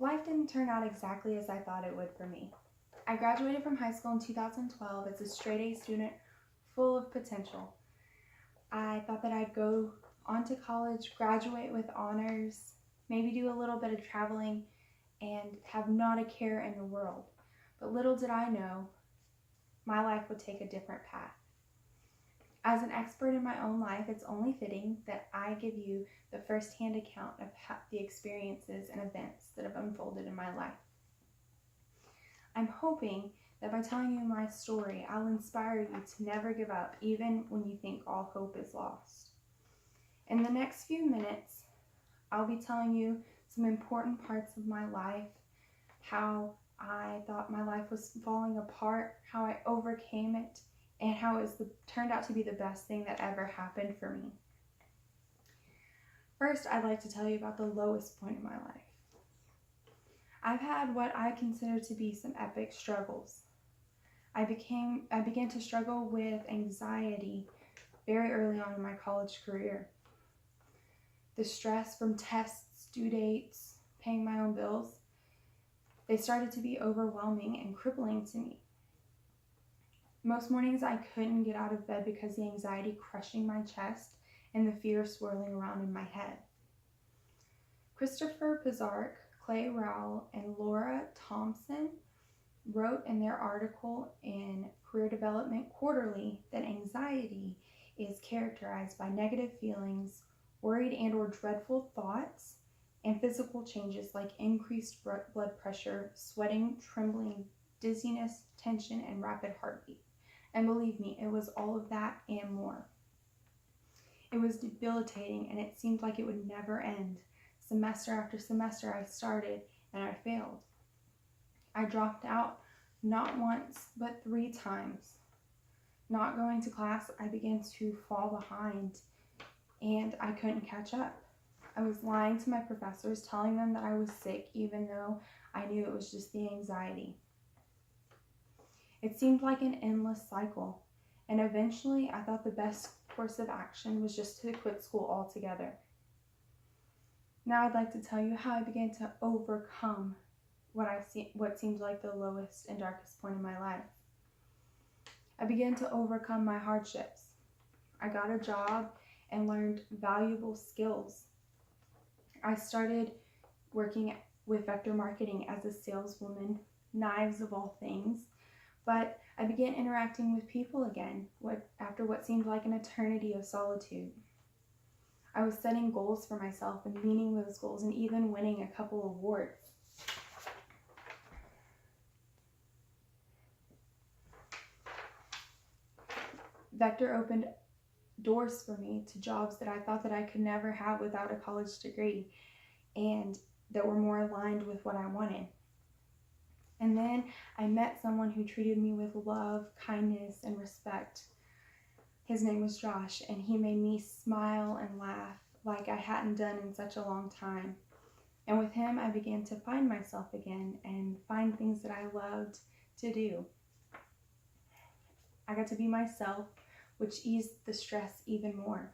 Life didn't turn out exactly as I thought it would for me. I graduated from high school in 2012 as a straight A student full of potential. I thought that I'd go on to college, graduate with honors, maybe do a little bit of traveling, and have not a care in the world. But little did I know, my life would take a different path. As an expert in my own life, it's only fitting that I give you the first-hand account of the experiences and events that have unfolded in my life. I'm hoping that by telling you my story, I'll inspire you to never give up, even when you think all hope is lost. In the next few minutes, I'll be telling you some important parts of my life, how I thought my life was falling apart, how I overcame it, and how it turned out to be the best thing that ever happened for me. First, I'd like to tell you about the lowest point in my life. I've had what I consider to be some epic struggles. I began to struggle with anxiety very early on in my college career. The stress from tests, due dates, paying my own bills, they started to be overwhelming and crippling to me. Most mornings I couldn't get out of bed because the anxiety crushing my chest and the fear swirling around in my head. Christopher Pizark, Clay Rowell, and Laura Thompson wrote in their article in Career Development Quarterly that anxiety is characterized by negative feelings, worried and or dreadful thoughts, and physical changes like increased blood pressure, sweating, trembling, dizziness, tension, and rapid heartbeat. And believe me, it was all of that and more. It was debilitating, and it seemed like it would never end. Semester after semester I started, and I failed. I dropped out not once, but 3 times. Not going to class, I began to fall behind, and I couldn't catch up. I was lying to my professors, telling them that I was sick, even though I knew it was just the anxiety. It seemed like an endless cycle, and eventually I thought the best course of action was just to quit school altogether. Now I'd like to tell you how I began to overcome what seemed like the lowest and darkest point in my life. I began to overcome my hardships. I got a job and learned valuable skills. I started working with Vector Marketing as a saleswoman, knives of all things, but I began interacting with people again after what seemed like an eternity of solitude. I was setting goals for myself and meeting those goals and even winning a couple awards. Vector opened doors for me to jobs that I thought that I could never have without a college degree and that were more aligned with what I wanted. And then I met someone who treated me with love, kindness, and respect. His name was Josh, and he made me smile and laugh like I hadn't done in such a long time. And with him, I began to find myself again and find things that I loved to do. I got to be myself, which eased the stress even more.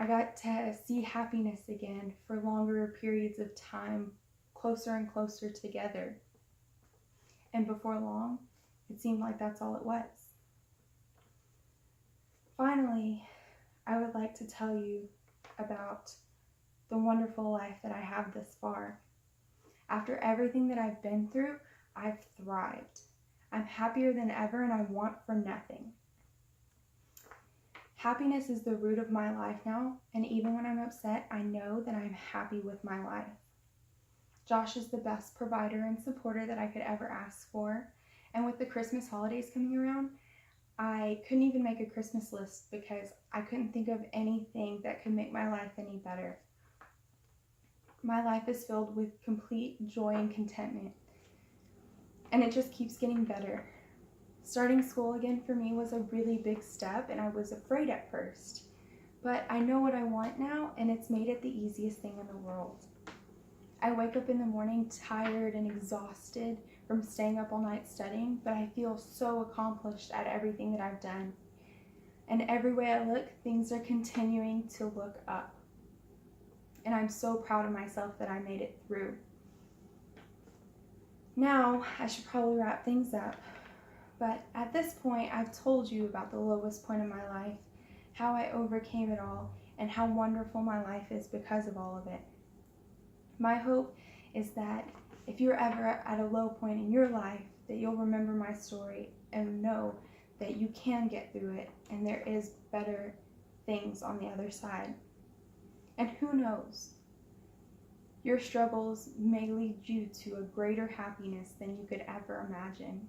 I got to see happiness again for longer periods of time, closer and closer together. And before long, it seemed like that's all it was. Finally, I would like to tell you about the wonderful life that I have thus far. After everything that I've been through, I've thrived. I'm happier than ever, and I want for nothing. Happiness is the root of my life now, and even when I'm upset, I know that I'm happy with my life. Josh is the best provider and supporter that I could ever ask for, and with the Christmas holidays coming around, I couldn't even make a Christmas list because I couldn't think of anything that could make my life any better. My life is filled with complete joy and contentment, and it just keeps getting better. Starting school again for me was a really big step, and I was afraid at first. But I know what I want now, and it's made it the easiest thing in the world. I wake up in the morning tired and exhausted from staying up all night studying, but I feel so accomplished at everything that I've done. And every way I look, things are continuing to look up. and I'm so proud of myself that I made it through. Now, I should probably wrap things up, but at this point, I've told you about the lowest point of my life, how I overcame it all, and how wonderful my life is because of all of it. My hope is that if you're ever at a low point in your life, that you'll remember my story and know that you can get through it and there is better things on the other side. And who knows? Your struggles may lead you to a greater happiness than you could ever imagine.